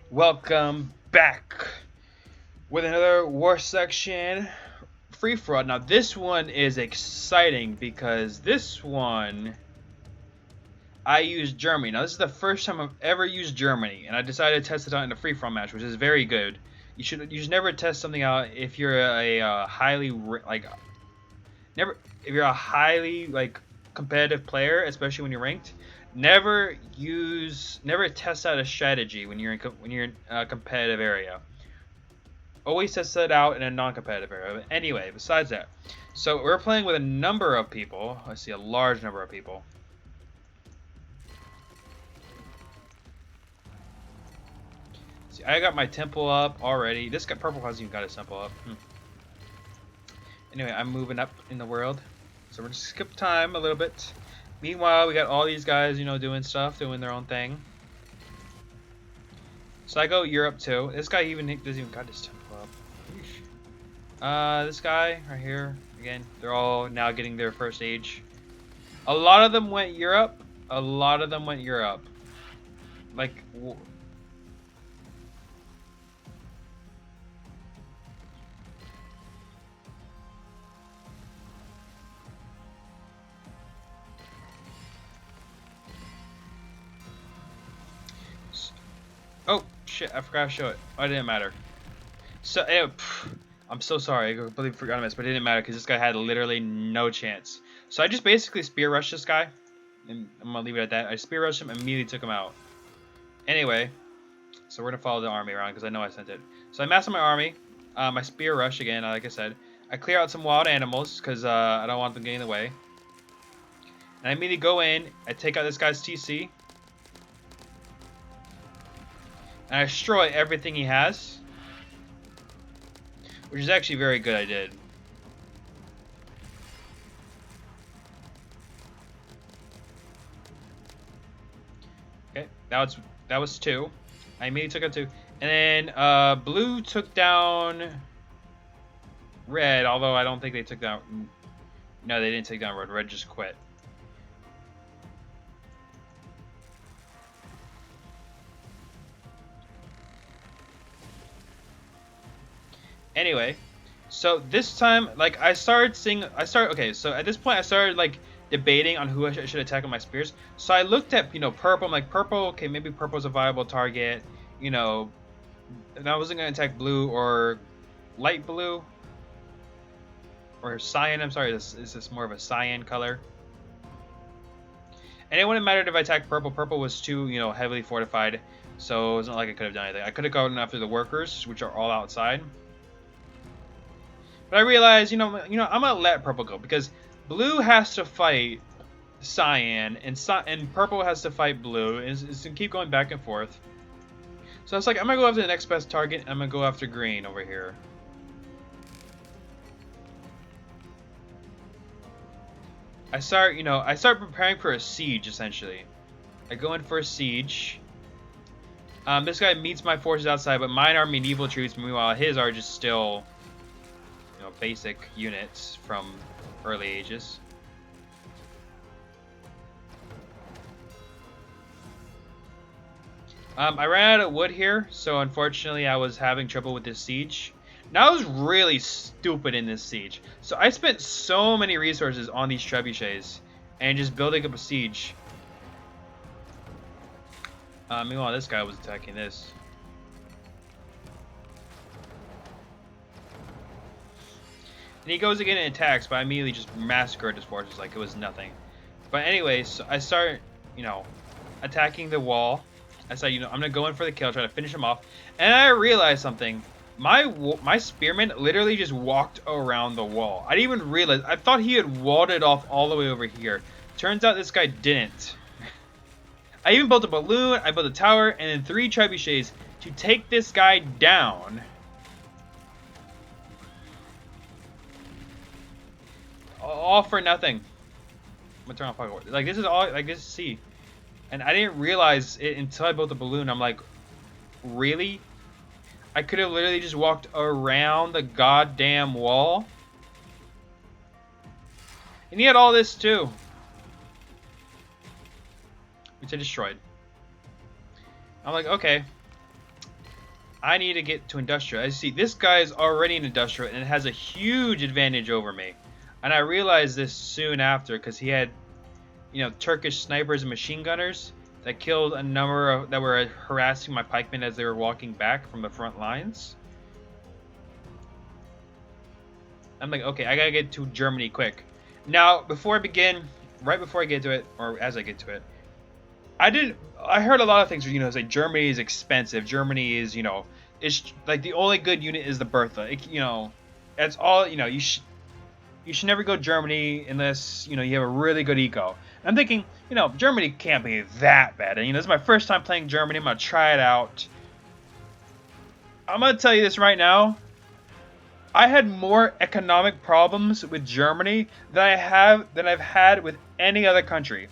Welcome back with another war section free for all. Now this one is exciting because this one I used Germany. Now this is the first time I've ever used Germany, and I decided to test it out in a free for all match, which is very good. You should never test something out if you're never if you're a highly competitive player, especially when you're ranked. Never test out a strategy when you're in a competitive area. Always test it out in a non-competitive area. But anyway, besides that, so we're playing with a number of people. I see a large number of people. See, I got my temple up already. This guy purple hasn't even got his temple up. Anyway, I'm moving up in the world, so we're just skip time a little bit. Meanwhile, we got all these guys, doing stuff, doing their own thing. So I go Europe too. This guy doesn't even got his temple up. This guy right here, again, they're all now getting their first age. A lot of them went Europe. A lot of them went Europe. Like, oh shit! I forgot to show it. Oh, it didn't matter. So, I'm so sorry. I completely forgot this, but it didn't matter because this guy had literally no chance. So I just basically spear rushed this guy, and I'm gonna leave it at that. I spear rushed him and immediately took him out. Anyway, so we're gonna follow the army around because I know I sent it. So I master my army. My spear rush again, like I said. I clear out some wild animals because I don't want them getting in the way. And I immediately go in. I take out this guy's TC. And I destroy everything he has. Which is actually very good I did. Okay, that was two. I immediately took out two. And then blue took down red, although I don't think they took down... No, they didn't take down red. Red just quit. Anyway, so this time, okay, so at this point I started, debating on who I should attack with my spears. So I looked at, purple. I'm like, purple, okay, maybe purple's a viable target, and I wasn't going to attack blue or light blue. Or cyan, I'm sorry, is this more of a cyan color? And it wouldn't matter if I attacked purple. Purple was too, heavily fortified, so it wasn't like I could have done anything. I could have gone after the workers, which are all outside. But I realized, I'm gonna let purple go because blue has to fight cyan and purple has to fight blue, and it's gonna keep going back and forth. So I was like, I'm gonna go after the next best target. I'm gonna go after green over here. I start preparing for a siege essentially. I go in for a siege. This guy meets my forces outside, but mine are medieval troops. Meanwhile, his are just still, basic units from early ages. I ran out of wood here, so unfortunately I was having trouble with this siege. Now I was really stupid in this siege. So I spent so many resources on these trebuchets and just building up a siege. Meanwhile, this guy was attacking this. And he goes again and attacks, but I immediately just massacred his forces like it was nothing. But anyways, so I start, attacking the wall. I said, I'm gonna go in for the kill, try to finish him off. And I realized something. My spearman literally just walked around the wall. I didn't even realize. I thought he had walled it off all the way over here. Turns out this guy didn't. I even built a balloon, I built a tower, and then 3 trebuchets to take this guy down. All for nothing. I'm gonna turn off fire. Like, this is all, this is C. And I didn't realize it until I built the balloon. I'm like, really? I could have literally just walked around the goddamn wall. And he had all this too. Which I destroyed. I'm like, okay. I need to get to industrial. I see this guy is already in industrial and it has a huge advantage over me. And I realized this soon after because he had, Turkish snipers and machine gunners that killed a number of that were harassing my pikemen as they were walking back from the front lines. I'm like, okay, I gotta get to Germany quick. Now, before I begin, right before I get to it, or as I get to it, I heard a lot of things, say Germany is expensive. Germany is, it's like the only good unit is the Bertha. That's all, you should never go to Germany unless, you have a really good eco. I'm thinking, Germany can't be that bad. And, this is my first time playing Germany. I'm going to try it out. I'm going to tell you this right now. I had more economic problems with Germany than I've had with any other country.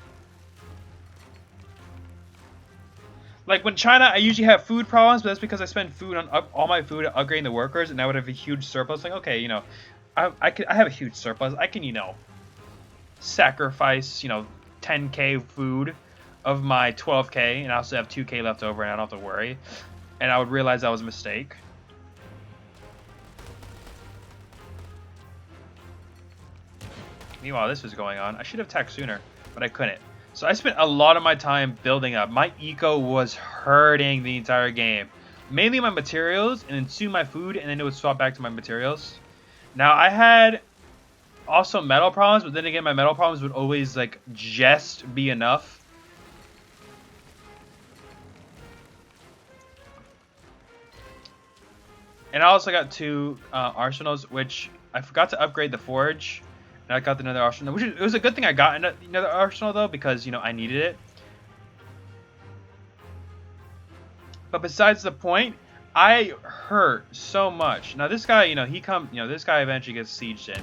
Like when China, I usually have food problems, but that's because I spend food on all my food upgrading the workers, and I would have a huge surplus. Like, okay, I have a huge surplus. I can, sacrifice, 10k food of my 12k, and I also have 2k left over, and I don't have to worry. And I would realize that was a mistake. Meanwhile, this was going on. I should have attacked sooner, but I couldn't. So I spent a lot of my time building up. My eco was hurting the entire game. Mainly my materials, and then soon my food, and then it would swap back to my materials. Now, I had also metal problems, but then again, my metal problems would always, like, just be enough. And I also got 2 arsenals, which I forgot to upgrade the forge. And I got another arsenal, which it was a good thing I got another arsenal, though, because, I needed it. But besides the point, I hurt so much. Now, this guy, this guy eventually gets sieged in.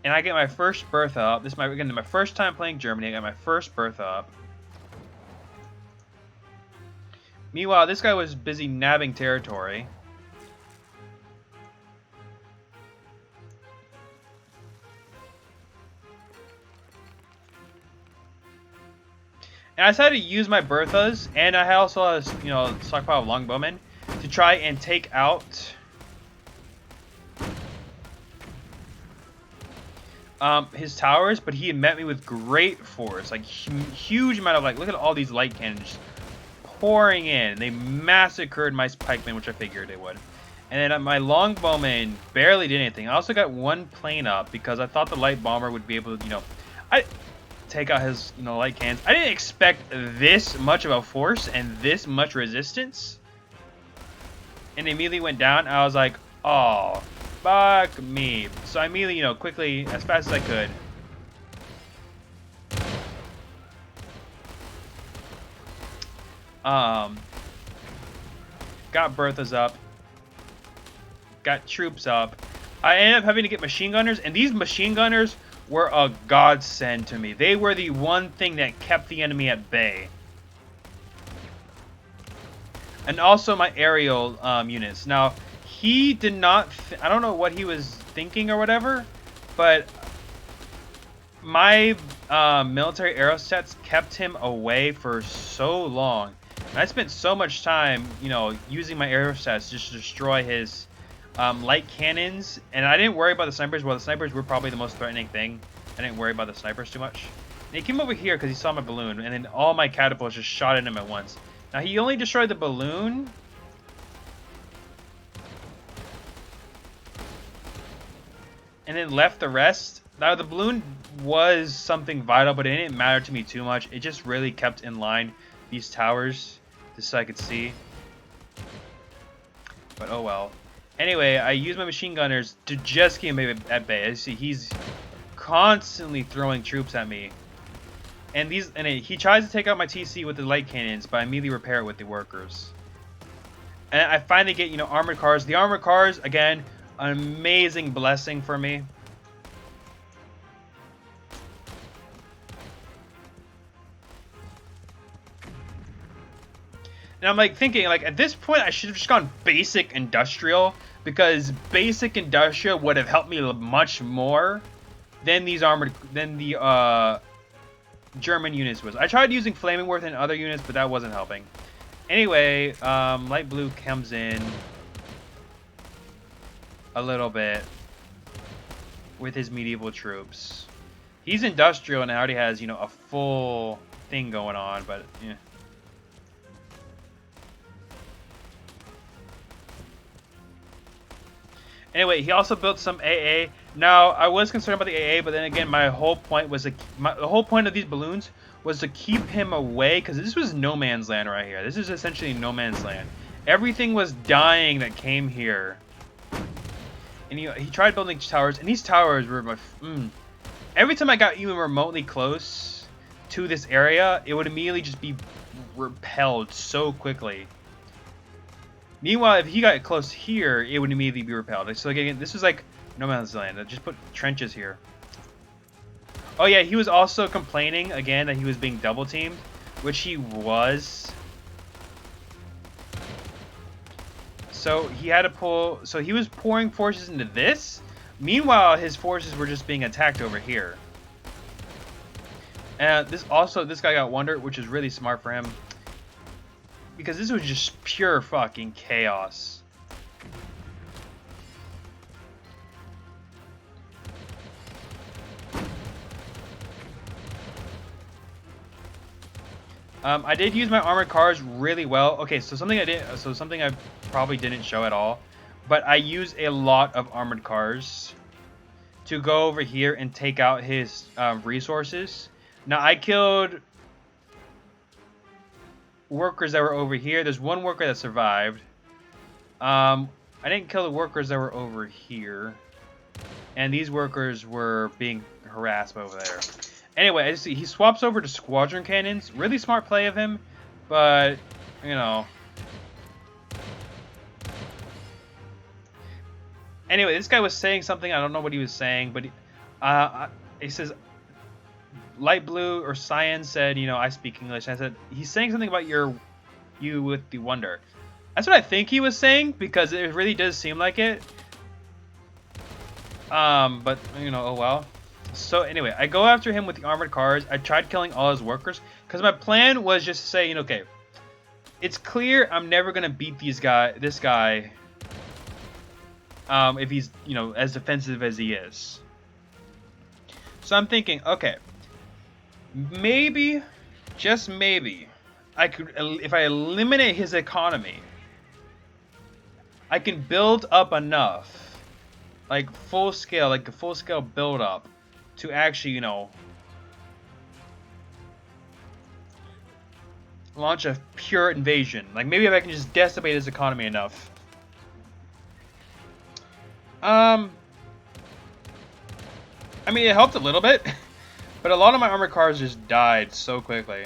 And I get my first Bertha up. This is, again, my first time playing Germany. I got my first Bertha up. Meanwhile, this guy was busy nabbing territory. And I decided to use my Berthas, and I also had a stockpile of longbowmen to try and take out his towers, but he met me with great force, like huge amount of look at all these light cannons pouring in. They massacred my pikemen, which I figured they would. And then my longbowmen barely did anything. I also got 1 plane up because I thought the light bomber would be able to, take out his, light cannons. I didn't expect this much of a force and this much resistance. And they immediately went down. I was like, oh, fuck me. So I immediately, quickly, as fast as I could, got Berthas up, got troops up. I ended up having to get machine gunners, and these machine gunners were a godsend to me. They were the one thing that kept the enemy at bay. And also my aerial units. Now, he did not... I don't know what he was thinking or whatever, but my military aerostats kept him away for so long. And I spent so much time, using my aerostats just to destroy his light cannons, and I didn't worry about the snipers. Well, the snipers were probably the most threatening thing. I didn't worry about the snipers too much. And he came over here because he saw my balloon, and then all my catapults just shot at him at once. Now, he only destroyed the balloon. And then left the rest. Now, the balloon was something vital, but it didn't matter to me too much. It just really kept in line these towers, just so I could see. But oh well. Anyway, I used my machine gunners to just keep him at bay. As you see, he's constantly throwing troops at me. And he tries to take out my TC with the light cannons, but I immediately repair it with the workers. And I finally get, armored cars. The armored cars, again, an amazing blessing for me. And I'm thinking, at this point, I should have just gone basic industrial, because basic industrial would have helped me much more than the German units was. I tried using Flaming Worth in other units, but that wasn't helping. Anyway, light blue comes in a little bit with his medieval troops. He's industrial and already has, you know, a full thing going on, but yeah. Anyway, he also built some AA. Now, I was concerned about the AA, but then again, my whole point was the whole point of these balloons was to keep him away, because this was no man's land right here. This is essentially no man's land. Everything was dying that came here. And he tried building towers, and these towers were my... Every time I got even remotely close to this area, it would immediately just be repelled so quickly. Meanwhile, if he got close here, it would immediately be repelled. So again, this is like no man's land. I just put trenches here. Oh yeah, he was also complaining again that he was being double teamed, which he was. So he had to pull. So he was pouring forces into this. Meanwhile, his forces were just being attacked over here. And this guy got Wonder, which is really smart for him. Because this was just pure fucking chaos. I did use my armored cars really well. Okay, so something I probably didn't show at all, but I use a lot of armored cars to go over here and take out his resources. Now I killed workers that were over here. There's one worker that survived. I didn't kill the workers that were over here, and these workers were being harassed over there. Anyway, I just see he swaps over to squadron cannons. Really smart play of him, but you know. Anyway, this guy was saying something. I don't know what he was saying, but he says light blue or cyan said, you know, I speak English. I said he's saying something about you with the Wonder. That's what I think he was saying, because it really does seem like it. But you know, oh well. So anyway, I go after him with the armored cars. I tried killing all his workers because my plan was just to say, you know, okay, it's clear I'm never gonna beat this guy. If he's, you know, as defensive as he is. So I'm thinking, okay, maybe, just maybe, I could, if I eliminate his economy, I can build up enough, like full scale, like a full scale build up, to actually, you know, launch a pure invasion. Like maybe if I can just decimate his economy enough. I mean, it helped a little bit, but a lot of my armored cars just died so quickly.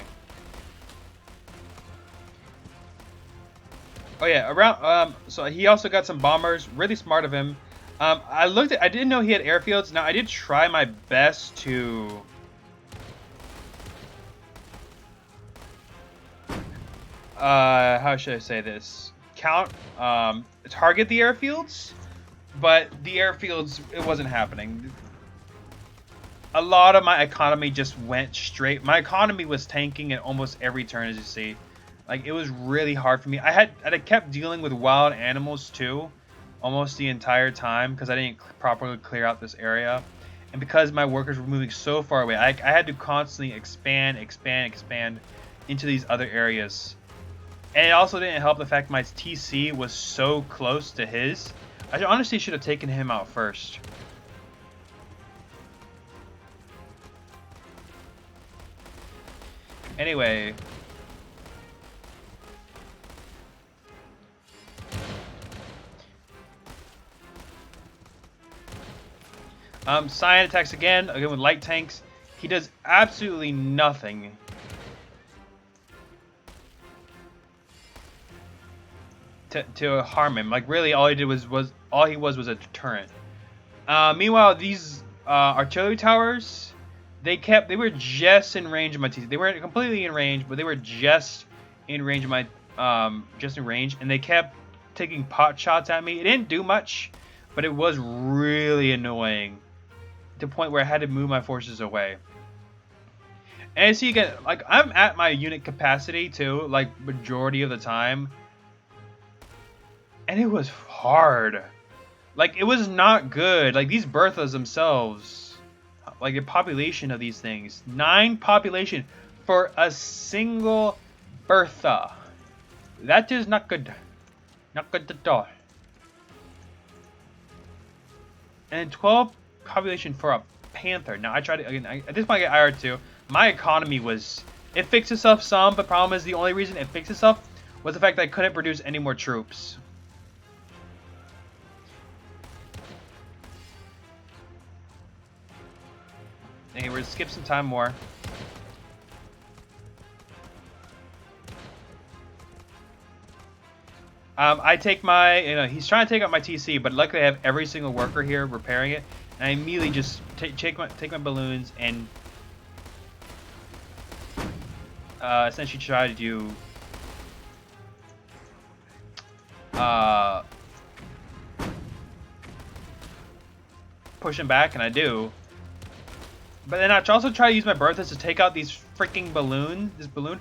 Oh yeah, around so he also got some bombers. Really smart of him. I didn't know he had airfields. Now I did try my best to how should I say this? Target the airfields, but the airfields, it wasn't happening. A lot of my economy just went straight. My economy was tanking at almost every turn, as you see. Like, it was really hard for me. I kept dealing with wild animals too, almost the entire time, because I didn't properly clear out this area. And because my workers were moving so far away, I had to constantly expand into these other areas. And it also didn't help the fact my TC was so close to his. I honestly should have taken him out first. Anyway. Cyan attacks again with light tanks. He does absolutely nothing. To harm him. Like, really, all he did was a deterrent. Meanwhile, these artillery towers, they were just in range of my TC. They weren't completely in range, but they were just in range of my and they kept taking pot shots at me. It didn't do much, but it was really annoying to the point where I had to move my forces away. And I see again, like, I'm at my unit capacity too, like, majority of the time. And it was hard. Like, it was not good. Like, these Berthas themselves, like, the population of these things, 9 population for a single Bertha. That is not good. Not good at all. And 12 population for a Panther. Now, I tried to, again, at this point I get IR2. My economy was, it fixed itself some, but problem is the only reason it fixed itself was the fact that I couldn't produce any more troops. Okay, we're gonna skip some time more. I take my, he's trying to take out my TC, but luckily I have every single worker here repairing it, and I immediately just take my balloons and essentially try to do push him back, and I do. But then I also try to use my Berthas to take out these freaking balloon. This balloon.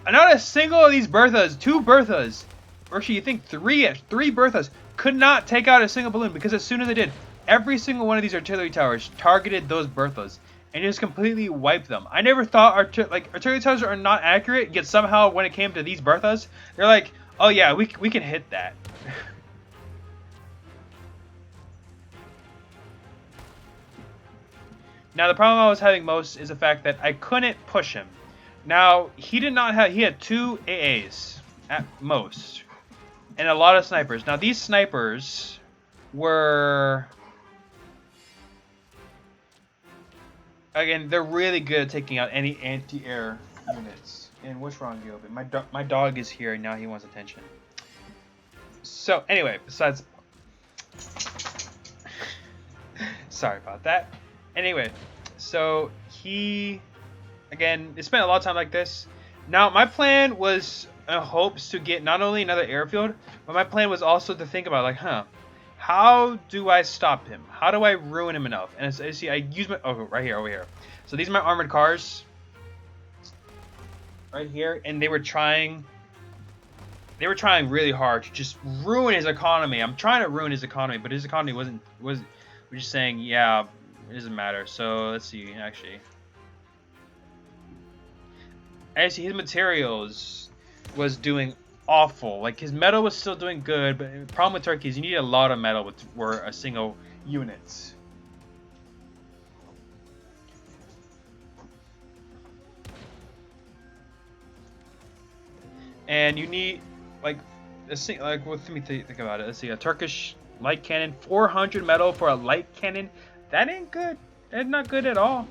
And not a single of these Berthas, 2 Berthas, or actually you think 3 Berthas could not take out a single balloon, because as soon as they did, every single one of these artillery towers targeted those Berthas and just completely wiped them. I never thought artillery towers are not accurate, yet somehow when it came to these Berthas, they're like, oh yeah, we can hit that. Now the problem I was having most is the fact that I couldn't push him. Now he did not have, he had 2 AAs at most, and a lot of snipers. Now these snipers were, again, they're really good at taking out any anti-air units. And what's wrong, Gilbert? My dog is here and now he wants attention. So anyway, besides, sorry about that. Anyway, so he, again, they spent a lot of time like this. Now, my plan was hopes to get not only another airfield, but my plan was also to think about, like, how do I stop him? How do I ruin him enough? And as you see, I use my, right here, over here. So these are my armored cars. Right here, and they were trying really hard to just ruin his economy. I'm trying to ruin his economy, but his economy we're just saying, yeah, it doesn't matter. So let's see, actually his materials was doing awful. Like, his metal was still doing good, but the problem with Turkey is you need a lot of metal for a single unit. And you need, like, let me think about it. Let's see, a Turkish light cannon, 400 metal for a light cannon. That ain't good. That's not good at all.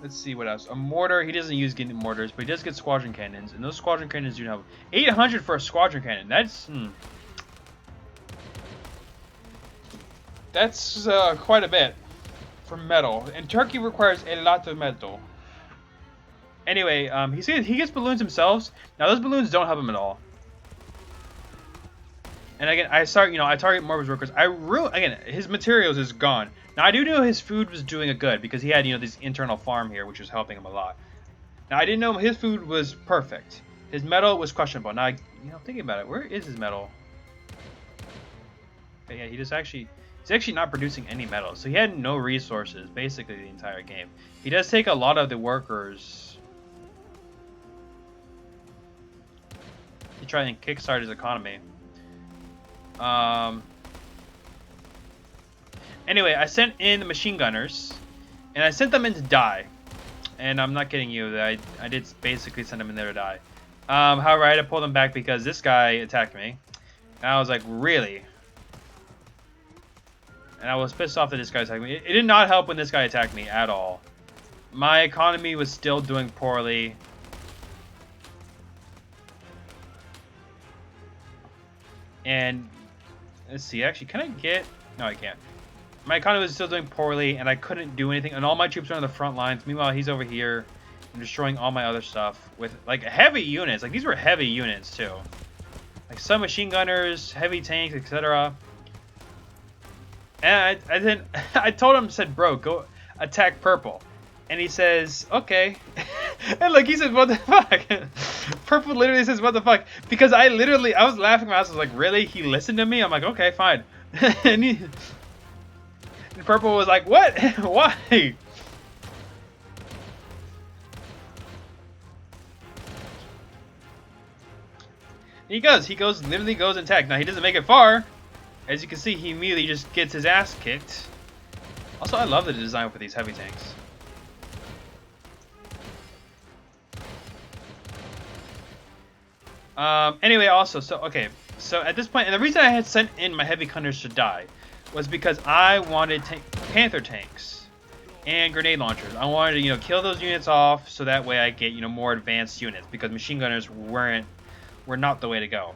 Let's see what else. A mortar. He doesn't use getting mortars, but he does get squadron cannons, and those squadron cannons do have 800 for a squadron cannon. That's quite a bit for metal, and Turkey requires a lot of metal. Anyway, he gets balloons himself. Now those balloons don't help him at all. And again, I target more of his workers. Again, his materials is gone. Now I do know his food was doing a good because he had, this internal farm here, which was helping him a lot. Now I didn't know his food was perfect. His metal was questionable. Now, thinking about it, where is his metal? Okay, yeah, he's actually not producing any metal, so he had no resources basically the entire game. He does take a lot of the workers to try and kickstart his economy. Anyway, I sent in the machine gunners, and I sent them in to die. And I'm not kidding you, I did basically send them in there to die. However, I had to pull them back because this guy attacked me. And I was like, really? And I was pissed off that this guy attacked me. It did not help when this guy attacked me at all. My economy was still doing poorly. And let's see, actually, can I get... No, I can't. My economy was still doing poorly, and I couldn't do anything. And all my troops are on the front lines. Meanwhile, he's over here and destroying all my other stuff with, like, heavy units. Like, these were heavy units, too. Like, some machine gunners, heavy tanks, etc. And I then I told him, said, bro, go attack purple. And he says, okay. And like he says, what the fuck? Purple literally says, what the fuck? Because I was laughing my ass. I was like, really? He listened to me? I'm like, okay, fine. and Purple was like, what? Why? Literally goes and attack. Now he doesn't make it far. As you can see, he immediately just gets his ass kicked. Also, I love the design for these heavy tanks. Anyway, also, okay. So at this point, and the reason I had sent in my heavy gunners to die was because I wanted Panther tanks and grenade launchers. I wanted to, kill those units off so that way I get, more advanced units because machine gunners were not the way to go.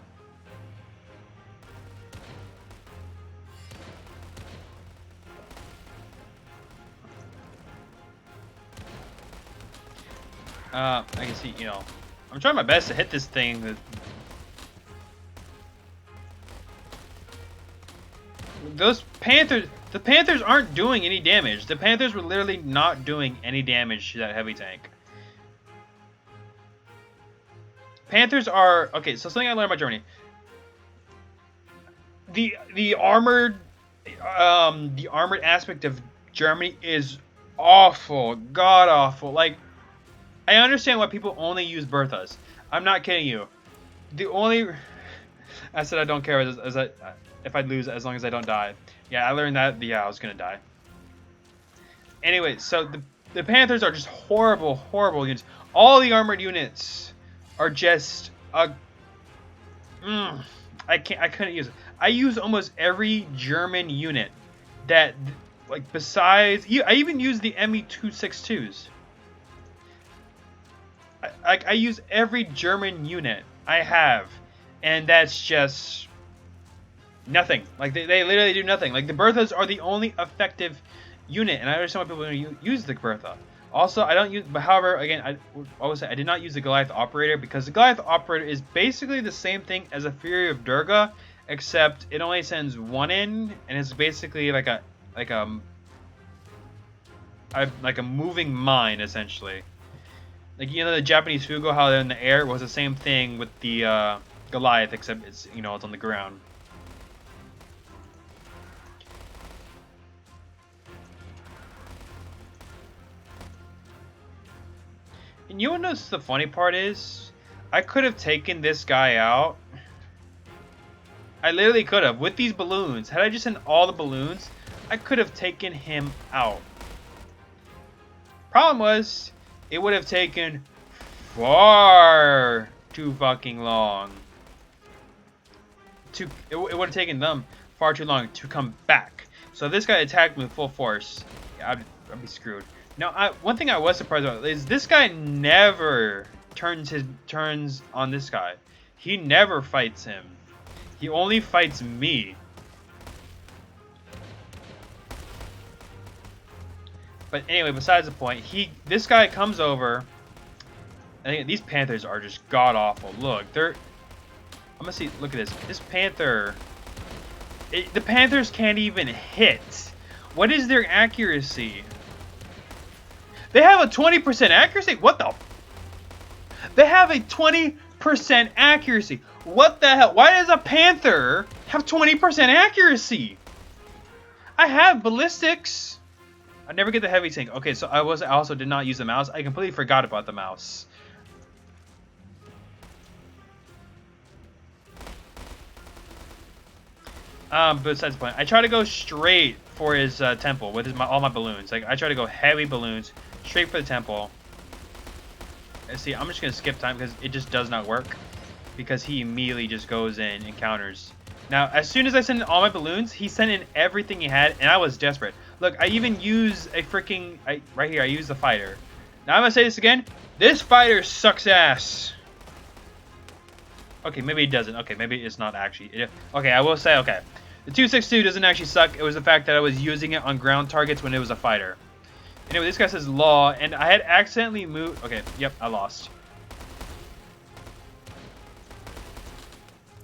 I can see, I'm trying my best to hit this thing. The Panthers aren't doing any damage. The Panthers were literally not doing any damage to that heavy tank. Panthers are okay. So something I learned about Germany. The armored aspect of Germany is awful, god awful. Like, I understand why people only use Berthas. I'm not kidding you. I said I don't care if I lose as long as I don't die. Yeah, I learned that. Yeah, I was gonna die. Anyway, so the Panthers are just horrible, horrible units. All the armored units are just I couldn't use it. I use almost every German unit that, like, besides I even use the ME262s. I use every German unit I have, and that's just nothing. Like, they literally do nothing. Like, the Berthas are the only effective unit, and I understand why people use the Bertha. Also, I don't use, but however, again, I did not use the Goliath Operator because the Goliath Operator is basically the same thing as a Fury of Durga, except it only sends one in, and it's basically like a moving mine, essentially. Like, the Japanese Fugo, how they're in the air, was the same thing with the Goliath, except it's it's on the ground. And you know what the funny part is? I could have taken this guy out. I literally could have. With these balloons. Had I just sent all the balloons, I could have taken him out. Problem was, it would have taken far too fucking long. It would have taken them far too long to come back. So if this guy attacked me with full force, yeah, I'd be screwed. Now, one thing I was surprised about is this guy never turns on this guy. He never fights him. He only fights me. But anyway, besides the point, this guy comes over. I think these Panthers are just god awful. Look, I'm gonna see. Look at this. This Panther. The Panthers can't even hit. What is their accuracy? They have a 20% accuracy? What the? They have a 20% accuracy. What the hell? Why does a Panther have 20% accuracy? I have ballistics. I never get the heavy tank. Okay, so I also did not use the mouse. I completely forgot about the mouse. Besides the point, I try to go straight for his temple with all my balloons. Like, I try to go heavy balloons straight for the temple. And see, I'm just gonna skip time because it just does not work. Because he immediately just goes in and counters. Now, as soon as I sent in all my balloons, he sent in everything he had, and I was desperate. Look, I even use a freaking right here. I use the fighter. Now I'm gonna say this again. This fighter sucks ass. Okay, maybe it doesn't. Okay, maybe it's not actually. Okay, I will say, okay. The 262 doesn't actually suck. It was the fact that I was using it on ground targets when it was a fighter. Anyway, this guy says law, and I had accidentally moved. Okay, yep, I lost.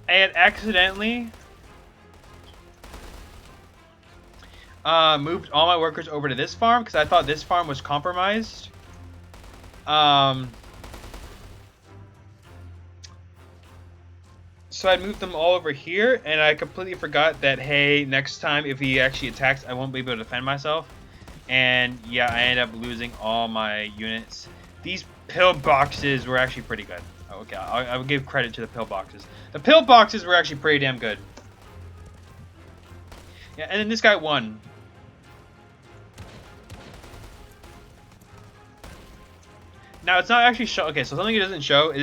I had accidentally moved all my workers over to this farm because I thought this farm was compromised. So I moved them all over here, and I completely forgot that, hey, next time if he actually attacks, I won't be able to defend myself. And yeah, I ended up losing all my units. These pillboxes were actually pretty good. Okay, I would give credit to the pillboxes. The pillboxes were actually pretty damn good. Yeah, and then this guy won. Now, it's not actually show. Okay, so something it doesn't show.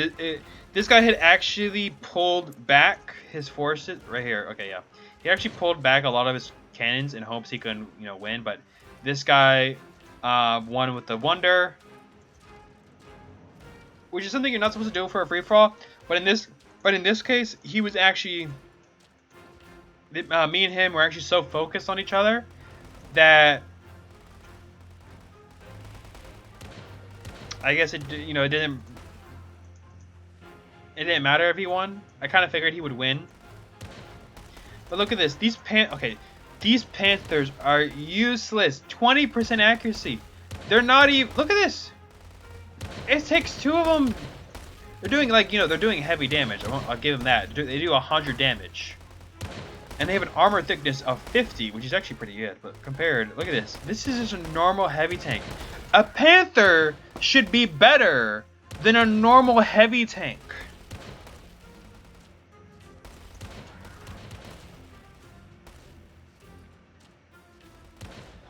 This guy had actually pulled back his forces. Right here. Okay, yeah. He actually pulled back a lot of his cannons in hopes he could, win. But this guy won with the Wonder. Which is something you're not supposed to do for a free-for-all. But in this case, he was actually... me and him were actually so focused on each other that... I guess it didn't matter if he won. I kind of figured he would win. But look at this. These Panthers are useless. 20% accuracy. They're not even. Look at this. It takes 2 of them. They're doing they're doing heavy damage. I'll give them that. They do 100 damage. And they have an armor thickness of 50, which is actually pretty good. But compared, look at this. This is just a normal heavy tank. A Panther should be better than a normal heavy tank.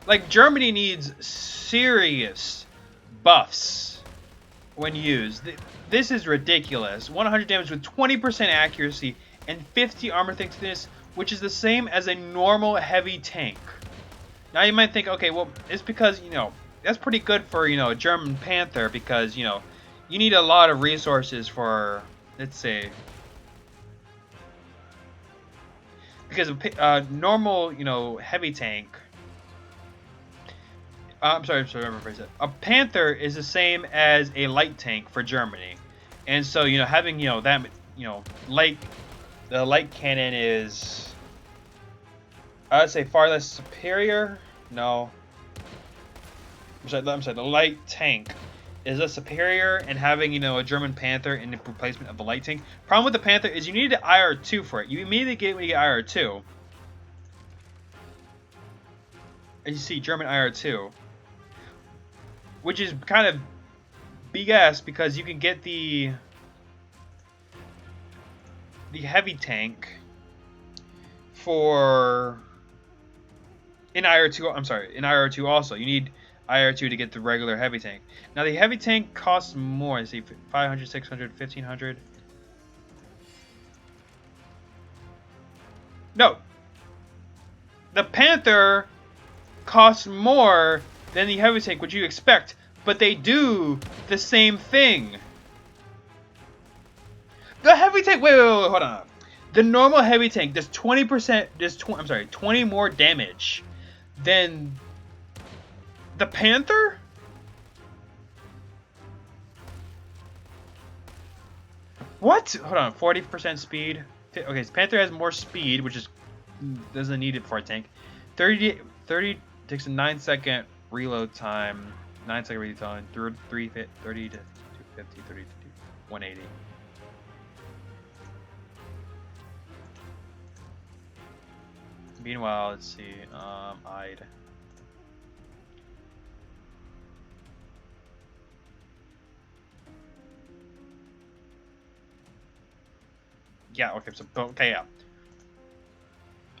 Like, Germany needs serious buffs when used. This is ridiculous. 100 damage with 20% accuracy and 50 armor thickness, which is the same as a normal heavy tank. Now you might think, okay, well, it's because, that's pretty good for, a German Panther because, you need a lot of resources for, let's say, because a normal, heavy tank, I'm sorry, let me rephrase it. A Panther is the same as a light tank for Germany. And so, having, that, the light cannon is, I'd say far less superior. No. I'm sorry, the light tank is less superior, and having, a German Panther in the replacement of the light tank. Problem with the Panther is you need an IR2 for it. You immediately get it when you get IR2. As you see, German IR2. Which is kind of BS because you can get the heavy tank for in IR2. I'm sorry, in IR2 also. You need IR2 to get the regular heavy tank. Now the heavy tank costs more. I see 500, 600, 1500. No. The Panther costs more than the heavy tank, which you expect, but they do the same thing. The heavy tank, wait, hold on. The normal heavy tank does 20%, 20 more damage than the Panther? What? Hold on, 40% speed. Okay, so Panther has more speed, which is doesn't need it for a tank. 30 takes a 9-second reload time, 9-second reload time, 30 to 250, 30 to 180. Meanwhile, let's see, I'd. Yeah, okay, so, okay, yeah.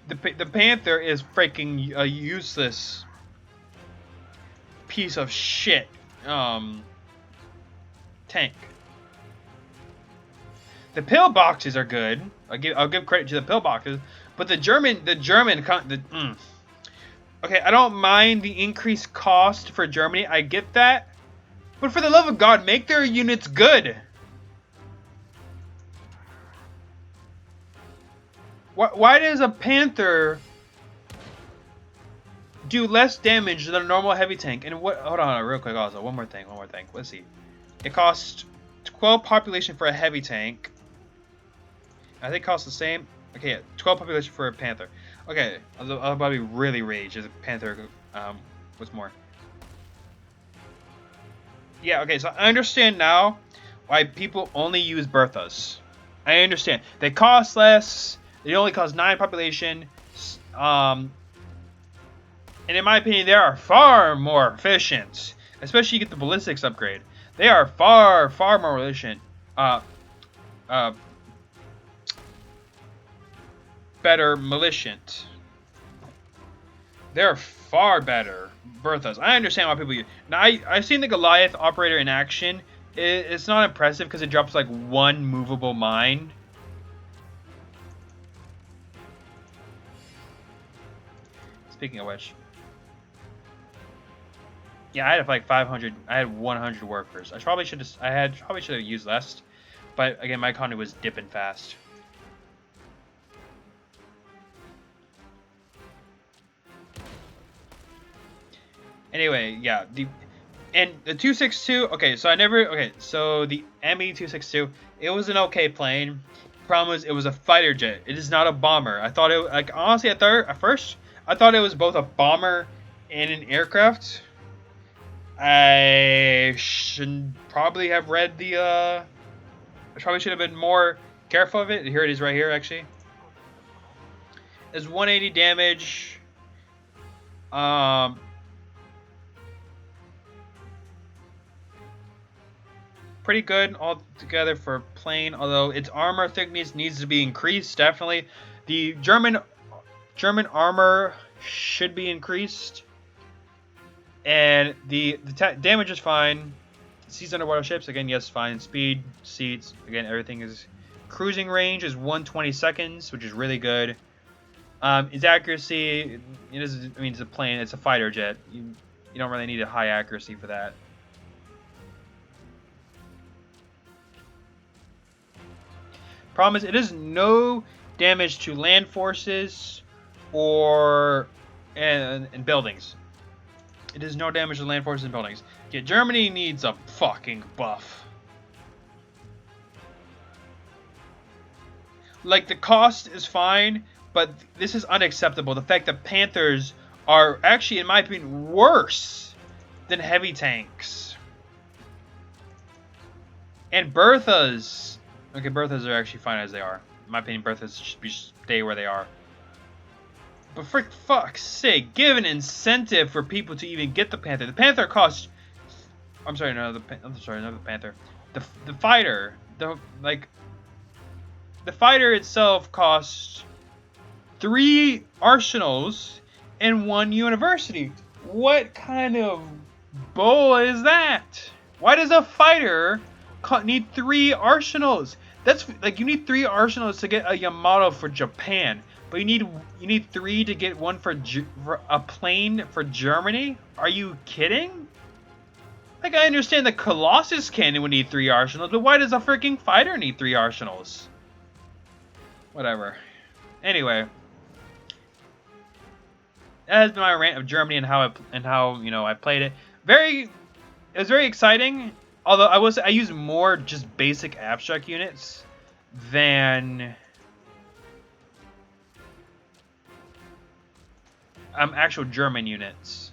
The Panther is freaking a useless piece of shit tank. The pillboxes are good. I'll give credit to the pillboxes, but okay, I don't mind the increased cost for Germany. I get that, but for the love of God, make their units good. Why does a Panther do less damage than a normal heavy tank? And what? Hold on, real quick. Also, one more thing. Let's see. It costs 12 population for a heavy tank. I think it costs the same. Okay, yeah, 12 population for a Panther. Okay, I'll probably really rage as a Panther. What's more? Yeah, okay, so I understand now why people only use Berthas. I understand. They cost less, they only cause 9 population, um, and in my opinion, they are far more efficient. Especially you get the ballistics upgrade. They are far, far more efficient. Uh, uh, better militiant. They're far better Berthas. I understand why people use. Now I've seen the Goliath operator in action. It's not impressive because it drops like 1 movable mine. Speaking of which, yeah, I had like 500. I had 100 workers. I probably should have. Probably should have used less, but again, my economy was dipping fast. Anyway, yeah, and the 262. Okay, so I never. Okay, so the ME 262. It was an okay plane. Problem was, it was a fighter jet. It is not a bomber. I thought it like honestly at first I thought it was both a bomber and an aircraft. I should probably have read the. I probably should have been more careful of it. Here it is, right here, actually. It's 180 damage. Um, pretty good altogether for plane. Although its armor thickness needs to be increased. Definitely, the German armor should be increased, and the damage is fine. Seas underwater ships again, yes, fine. Speed, seats, again, everything is. Cruising range is 120 seconds, which is really good. Its accuracy, it is. I mean, it's a plane. It's a fighter jet. You don't really need a high accuracy for that. Problem is, it does no damage to land forces or and buildings. It does no damage to land forces and buildings. Yeah, Germany needs a fucking buff. Like, the cost is fine, but this is unacceptable. The fact that Panthers are actually, in my opinion, worse than heavy tanks. And Berthas. Okay, Berthas are actually fine as they are. In my opinion, Berthas should stay where they are. But for fuck's sake, give an incentive for people to even get the Panther. The Panther costs. I'm sorry, no, I'm sorry, not the Panther. The fighter, the fighter itself costs 3 arsenals and 1 university. What kind of bull is that? Why does a fighter need 3 arsenals? That's like, you need 3 arsenals to get a Yamato for Japan, but you need 3 to get one for a plane for Germany. Are you kidding? Like, I understand the Colossus cannon would need 3 arsenals, but why does a freaking fighter need 3 arsenals? Whatever. Anyway, that has been my rant of Germany and how you know I played it. It was very exciting. Although I used more just basic abstract units than actual German units.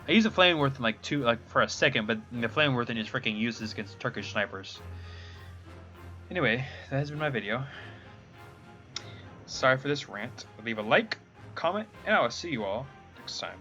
I used a Flammenwerfer in for a second, but the Flammenwerfer is freaking useless against Turkish snipers. Anyway, that has been my video. Sorry for this rant. Leave a like, comment, and I will see you all next time.